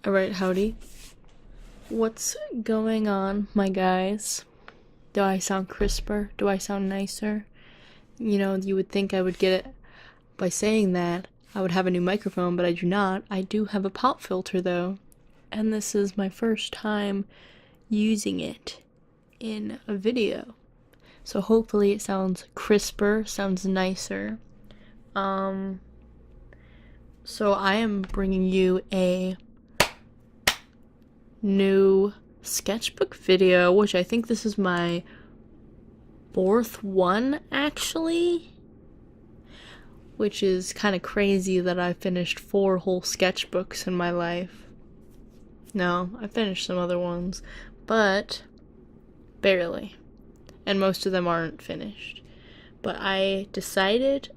Alright, howdy. What's going on, my guys? Do I sound crisper? Do I sound nicer? You would think I would get it by saying that. I would have a new microphone, but I do not. I do have a pop filter, though. And this is my first time using it in a video. So hopefully it sounds crisper, sounds nicer. So I am bringing you a new sketchbook video, which I think this is my fourth one, actually. Which is kind of crazy that I finished 4 whole sketchbooks in my life. No, I finished some other ones, but barely. And most of them aren't finished. But I decided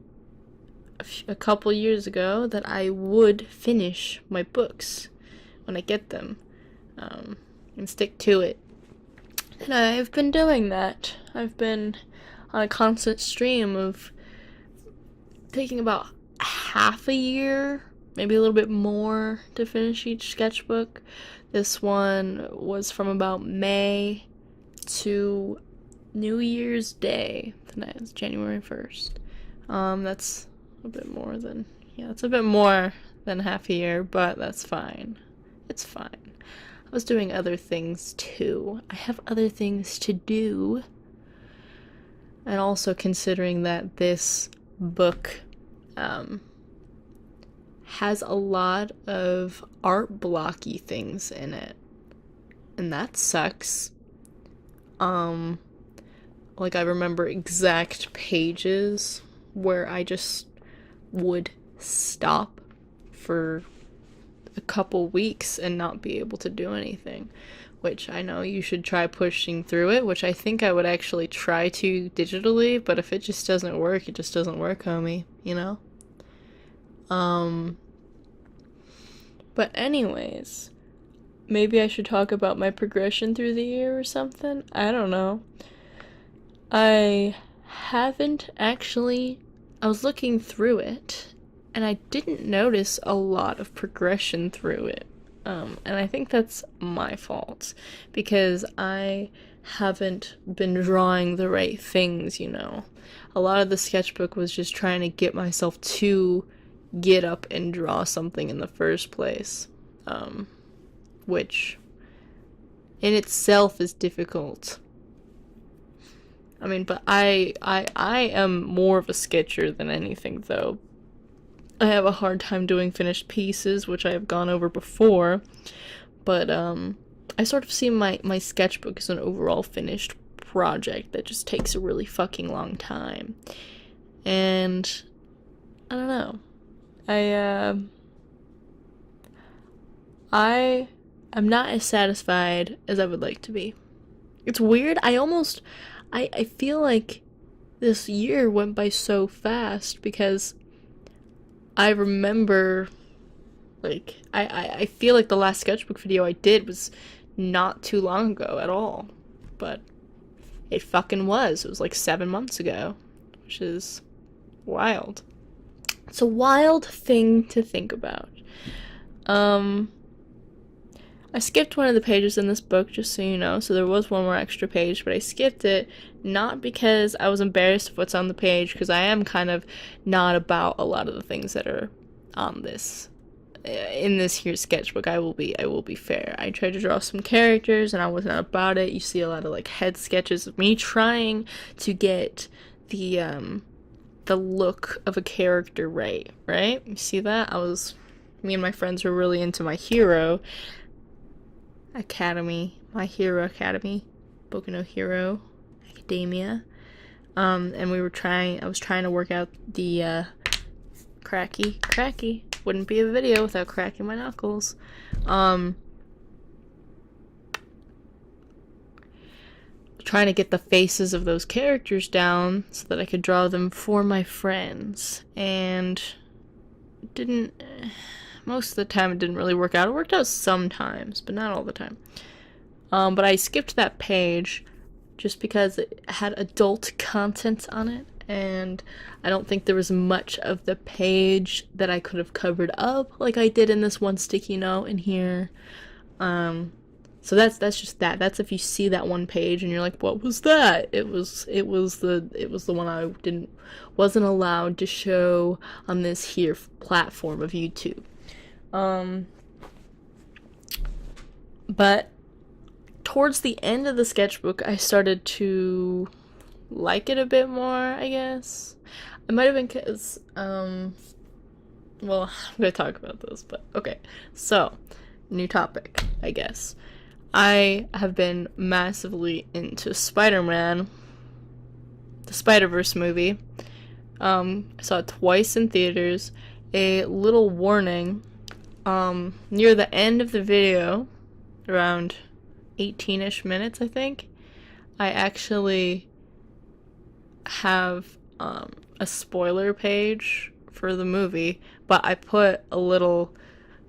a couple years ago that I would finish my books when I get them. And stick to it. And I've been doing that. I've been on a constant stream of taking about half a year, maybe a little bit more, to finish each sketchbook. This one was from about May to New Year's Day. Tonight is January 1st. That's a bit more than, it's a bit more than half a year, but that's fine. It's fine. I was doing other things too. I have other things to do. And also considering that this book has a lot of art blocky things in it. And that sucks. Like I remember exact pages where I just would stop for a couple weeks and not be able to do anything, which I know you should try pushing through it, which I think I would actually try to digitally, but if it just doesn't work, it just doesn't work, homie, you know? But anyways, maybe I should talk about my progression through the year or something? I don't know. I haven't actually, I was looking through it, and I didn't notice a lot of progression through it. And I think that's my fault, because I haven't been drawing the right things, A lot of the sketchbook was just trying to get myself to get up and draw something in the first place, which in itself is difficult. I mean, but I am more of a sketcher than anything, though. I have a hard time doing finished pieces, which I have gone over before, but I sort of see my sketchbook as an overall finished project that just takes a really fucking long time. And I don't know. I am not as satisfied as I would like to be. It's weird. I feel like this year went by so fast because I remember, like, I feel like the last sketchbook video I did was not too long ago at all, but it fucking was. It was like 7 months ago, which is wild. It's a wild thing to think about. I skipped one of the pages in this book, just so you know, so there was one more extra page, but I skipped it, not because I was embarrassed of what's on the page, because I am kind of not about a lot of the things that are on this, in this here sketchbook. I will be fair. I tried to draw some characters, and I was not about it. You see a lot of, like, head sketches of me trying to get the look of a character right? You see that? Me and my friends were really into My Hero Academy, Boku no Hero Academia, and I was trying to work out the, cracky, wouldn't be a video without cracking my knuckles, trying to get the faces of those characters down so that I could draw them for my friends, and most of the time it didn't really work out. It worked out sometimes, but not all the time. But I skipped that page just because it had adult content on it, and I don't think there was much of the page that I could have covered up like I did in this one sticky note in here. So that's just that. That's if you see that one page and you're like, what was that? It was the one I wasn't allowed to show on this here platform of YouTube. But towards the end of the sketchbook, I started to like it a bit more, I guess. It might have been because, well, I'm gonna talk about this, but okay. So, new topic, I guess. I have been massively into Spider-Man, the Spider-Verse movie. I saw it twice in theaters. A little warning, near the end of the video, around 18-ish minutes, I think, I actually have a spoiler page for the movie, but I put a little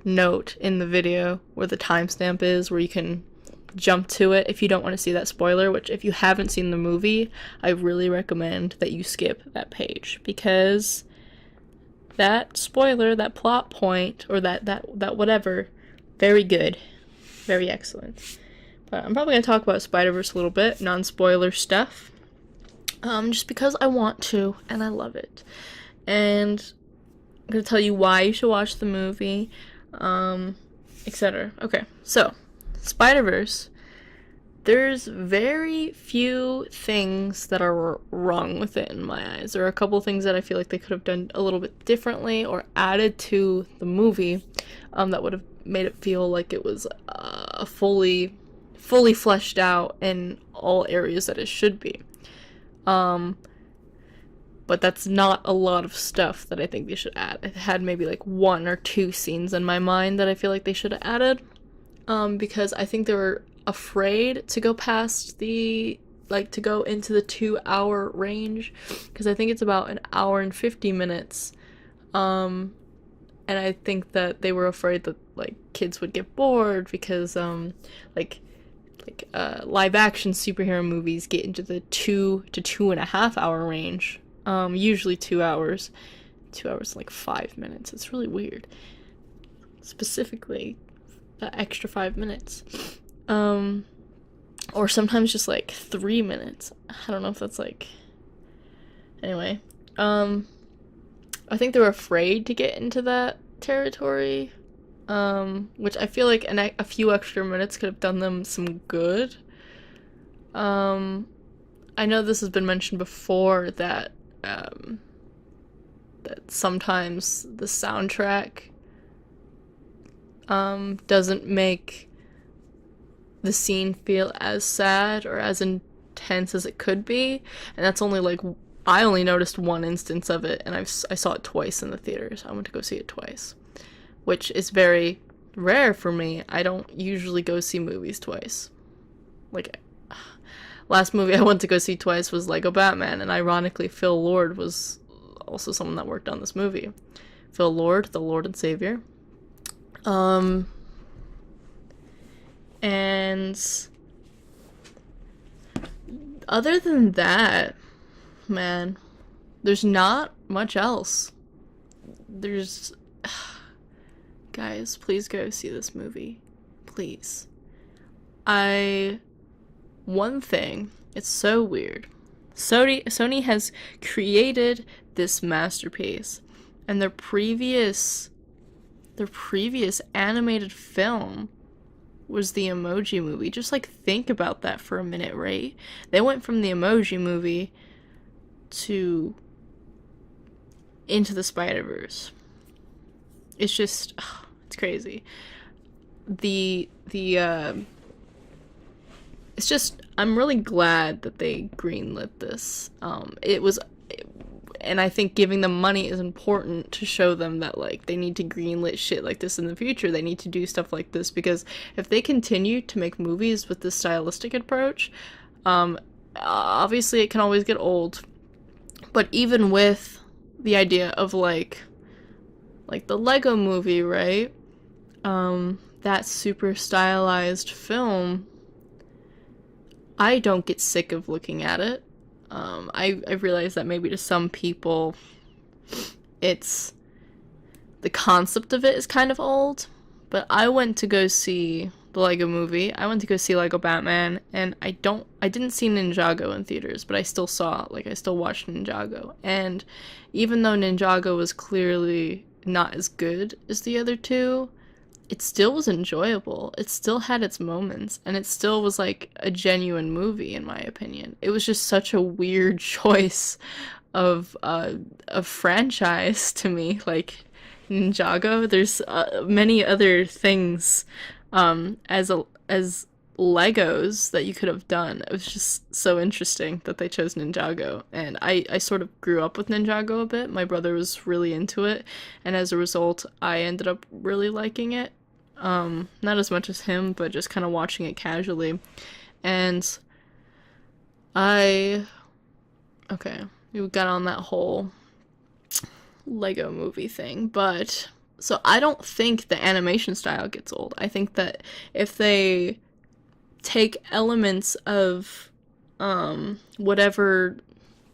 note in the video where the timestamp is, where you can jump to it if you don't want to see that spoiler, which if you haven't seen the movie, I really recommend that you skip that page, because that spoiler, that plot point, or that whatever, very good. Very excellent. But I'm probably going to talk about Spider-Verse a little bit, non-spoiler stuff. Just because I want to, and I love it. And I'm going to tell you why you should watch the movie, etc. Okay, so, Spider-Verse. There's very few things that are wrong with it in my eyes. There are a couple things that I feel like they could have done a little bit differently or added to the movie that would have made it feel like it was a fully fleshed out in all areas that it should be. But that's not a lot of stuff that I think they should add. I had maybe like 1 or 2 scenes in my mind that I feel like they should have added, because I think they were afraid to go past to go into the 2-hour range, because I think it's about 1 hour and 50 minutes, and I think that they were afraid that like kids would get bored, because live action superhero movies get into the 2 to 2.5 hour range, usually 2 hours. 2 hours and like 5 minutes. It's really weird, specifically that extra 5 minutes. Or sometimes just like 3 minutes. I don't know if that's like... Anyway, I think they were afraid to get into that territory, which I feel like a few extra minutes could have done them some good. I know this has been mentioned before that, that sometimes the soundtrack, doesn't make the scene feel as sad or as intense as it could be, and that's only like, I only noticed one instance of it, and I saw it twice in the theaters. I went to go see it twice, which is very rare for me. I don't usually go see movies twice. Like, last movie I went to go see twice was Lego Batman, and ironically Phil Lord was also someone that worked on this movie. Phil Lord, the Lord and Savior. And other than that, man, there's not much else. There's... Guys, please go see this movie. Please. One thing, it's so weird. Sony has created this masterpiece, and their previous animated film was the Emoji Movie. Just like think about that for a minute, right? They went from the Emoji Movie to Into the Spider-Verse. It's just, it's crazy. It's just, I'm really glad that they greenlit this. And I think giving them money is important to show them that, like, they need to greenlit shit like this in the future. They need to do stuff like this, because if they continue to make movies with this stylistic approach, obviously it can always get old. But even with the idea of, like the Lego Movie, right? That super stylized film, I don't get sick of looking at it. I realize that maybe to some people, it's the concept of it is kind of old, but I went to go see the Lego movie. I went to go see Lego Batman, and I didn't see Ninjago in theaters, but I still I still watched Ninjago. And even though Ninjago was clearly not as good as the other two, it still was enjoyable. It still had its moments, and it still was like a genuine movie, in my opinion. It was just such a weird choice of a franchise to me. Like Ninjago, there's many other things as Legos that you could have done. It was just so interesting that they chose Ninjago, and I sort of grew up with Ninjago a bit. My brother was really into it, and as a result, I ended up really liking it. Not as much as him, but just kind of watching it casually. And okay, we got on that whole Lego movie thing, but so I don't think the animation style gets old. I think that if they take elements of whatever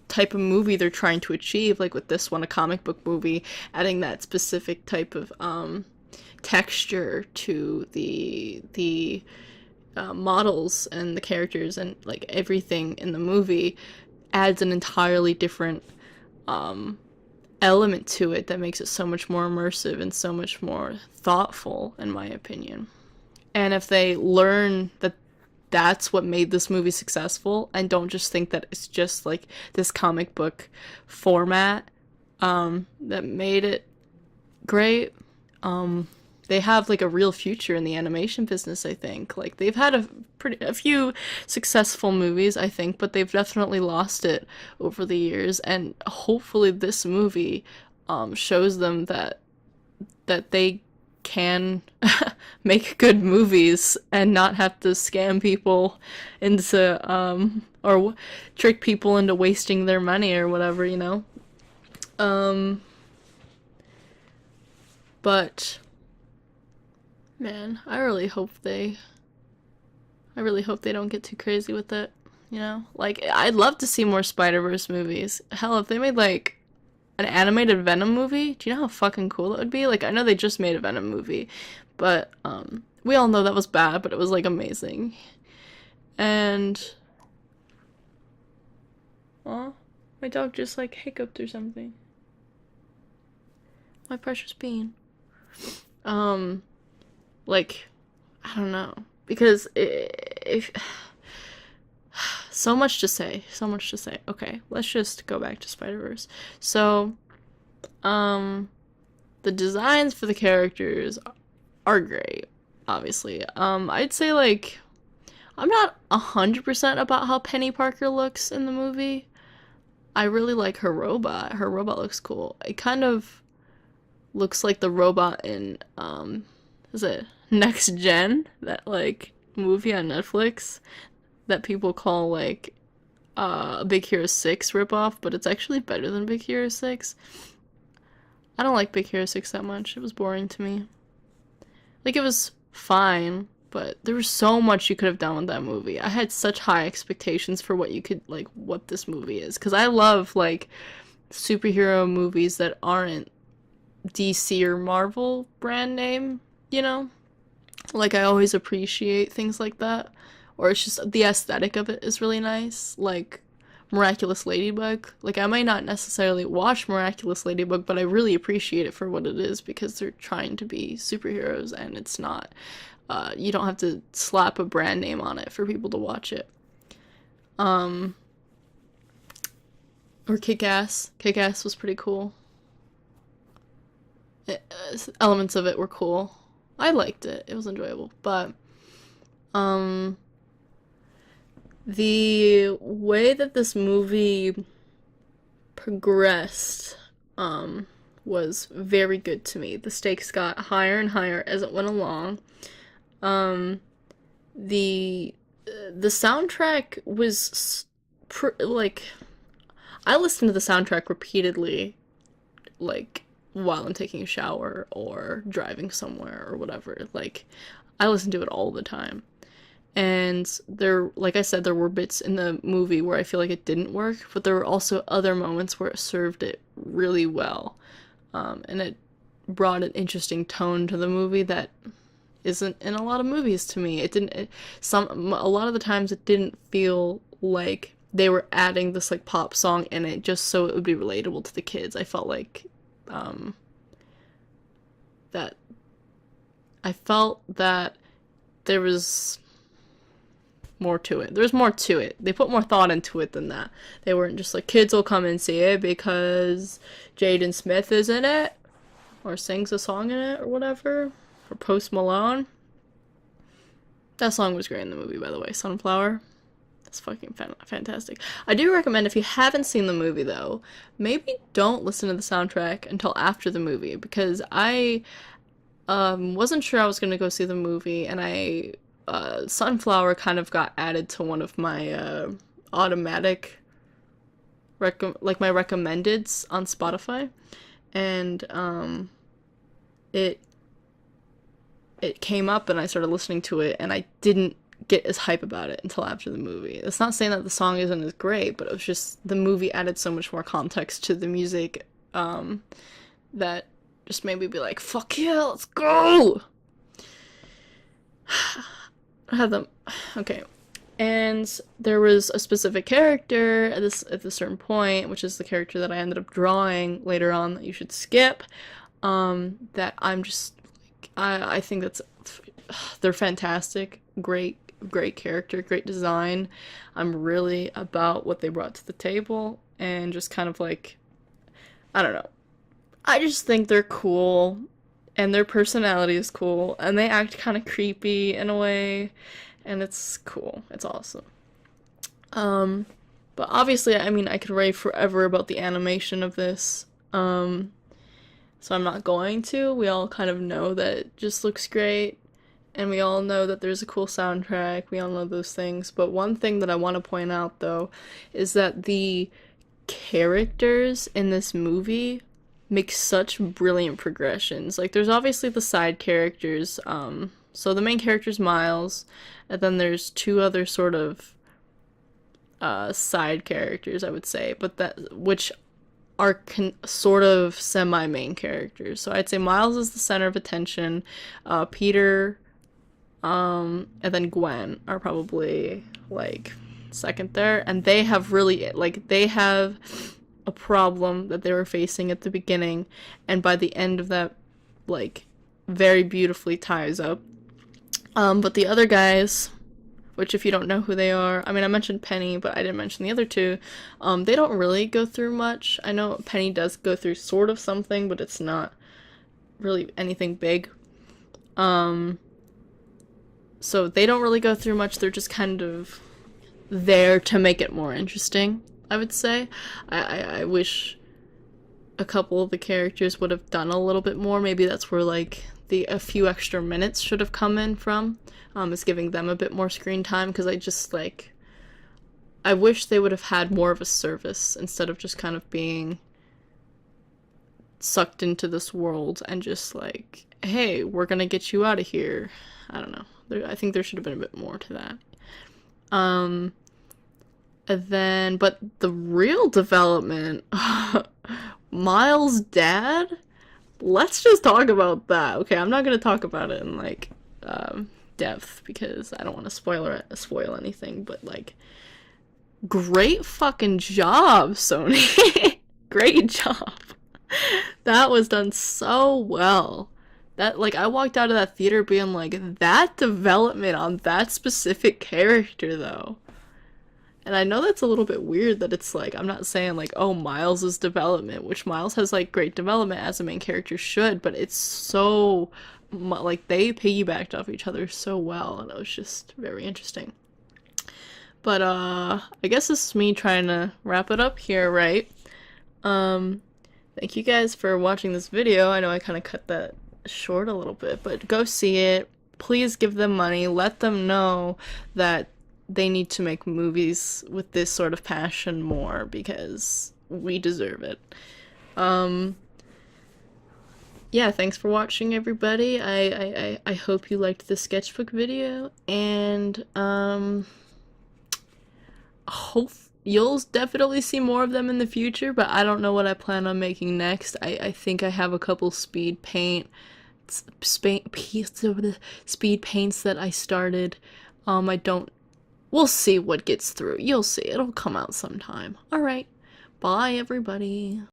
type of movie they're trying to achieve, like with this one, a comic book movie, adding that specific type of texture to the models and the characters and like everything in the movie adds an entirely different element to it that makes it so much more immersive and so much more thoughtful, in my opinion. And if they learn that that's what made this movie successful and don't just think that it's just like this comic book format that made it great, they have like a real future in the animation business, I think. Like they've had a few successful movies, I think, but they've definitely lost it over the years, and hopefully this movie shows them that they can make good movies and not have to scam people into or trick people into wasting their money or whatever, you know. But man, I really hope they don't get too crazy with it, you know? Like, I'd love to see more Spider-Verse movies. Hell, if they made, like, an animated Venom movie, do you know how fucking cool it would be? Like, I know they just made a Venom movie, but, we all know that was bad, but it was, like, amazing. And, aw, my dog just, like, hiccuped or something. My precious bean. Like, I don't know, because if so much to say. Okay, let's just go back to Spider-Verse. So, the designs for the characters are great, obviously. I'd say, like, I'm not 100% about how Penny Parker looks in the movie. I really like her robot. Her robot looks cool. It kind of looks like the robot in, is it Next Gen? That, like, movie on Netflix that people call, like, Big Hero 6 ripoff, but it's actually better than Big Hero 6. I don't like Big Hero 6 that much. It was boring to me. Like, it was fine, but there was so much you could have done with that movie. I had such high expectations for what you could, like, what this movie is. Because I love, like, superhero movies that aren't DC or Marvel brand name, you know? Like, I always appreciate things like that. Or it's just the aesthetic of it is really nice. Like, Miraculous Ladybug. Like, I might not necessarily watch Miraculous Ladybug, but I really appreciate it for what it is because they're trying to be superheroes and it's not. You don't have to slap a brand name on it for people to watch it. Or Kick-Ass. Kick-Ass was pretty cool. Elements of it were cool. I liked it. It was enjoyable. But, the way that this movie progressed, was very good to me. The stakes got higher and higher as it went along. The soundtrack was, like, I listened to the soundtrack repeatedly, like, while I'm taking a shower or driving somewhere or whatever. Like, I listen to it all the time. And there, like I said, there were bits in the movie where I feel like it didn't work, but there were also other moments where it served it really well. And it brought an interesting tone to the movie that isn't in a lot of movies to me. It didn't, a lot of the times it didn't feel like they were adding this like pop song in it just so it would be relatable to the kids. I felt like, that, I felt that there was more to it. There's more to it. They put more thought into it than that. They weren't just like, kids will come and see it because Jaden Smith is in it, or sings a song in it, or whatever, or Post Malone. That song was great in the movie, by the way. Sunflower. That's fucking fantastic. I do recommend, if you haven't seen the movie, though, maybe don't listen to the soundtrack until after the movie, because I wasn't sure I was going to go see the movie, and Sunflower kind of got added to one of my automatic, my recommendeds on Spotify, and it came up and I started listening to it, and I didn't get as hype about it until after the movie. That's not saying that the song isn't as great, but it was just the movie added so much more context to the music that just made me be like, fuck yeah, let's go! I had them. Okay. And there was a specific character at a certain point, which is the character that I ended up drawing later on that you should skip, that I'm just, I think they're fantastic. Great character, great design. I'm really about what they brought to the table, and just kind of like, I don't know. I just think they're cool, and their personality is cool, and they act kind of creepy in a way, and it's cool. It's awesome. But obviously, I mean, I could rave forever about the animation of this, so I'm not going to. We all kind of know that it just looks great, and we all know that there's a cool soundtrack. We all know those things, but one thing that I want to point out, though, is that the characters in this movie make such brilliant progressions. Like, there's obviously the side characters, so the main character's Miles, and then there's two other sort of side characters, I would say, which are sort of semi-main characters. So I'd say Miles is the center of attention, Peter, and then Gwen are probably, like, second there, and they have a problem that they were facing at the beginning, and by the end of that, like, very beautifully ties up. But the other guys, which if you don't know who they are, I mean, I mentioned Penny, but I didn't mention the other two, they don't really go through much. I know Penny does go through sort of something, but it's not really anything big. So they don't really go through much, they're just kind of there to make it more interesting, I would say. I wish a couple of the characters would have done a little bit more. Maybe that's where, like, a few extra minutes should have come in from, is giving them a bit more screen time, because I wish they would have had more of a service instead of just kind of being sucked into this world and just like, hey, we're gonna get you out of here. I don't know. I think there should have been a bit more to that. And then, but the real development, Miles' dad, let's just talk about that. Okay, I'm not gonna talk about it in, like, depth, because I don't want to spoil anything, but, like, great fucking job, Sony. Great job. That was done so well. That, like, I walked out of that theater being like, that development on that specific character, though. And I know that's a little bit weird that it's like, I'm not saying like, oh, Miles' development, which Miles has, like, great development as a main character should, but it's so, like, they piggybacked off each other so well, and it was just very interesting. But, I guess this is me trying to wrap it up here, right? Thank you guys for watching this video. I know I kind of cut that short a little bit, but go see it. Please give them money. Let them know that they need to make movies with this sort of passion more, because we deserve it. yeah, thanks for watching, everybody. I hope you liked the sketchbook video, and hope you'll definitely see more of them in the future, but I don't know what I plan on making next. I think I have a couple speed paints that I started. I don't. We'll see what gets through. You'll see. It'll come out sometime. All right. Bye, everybody.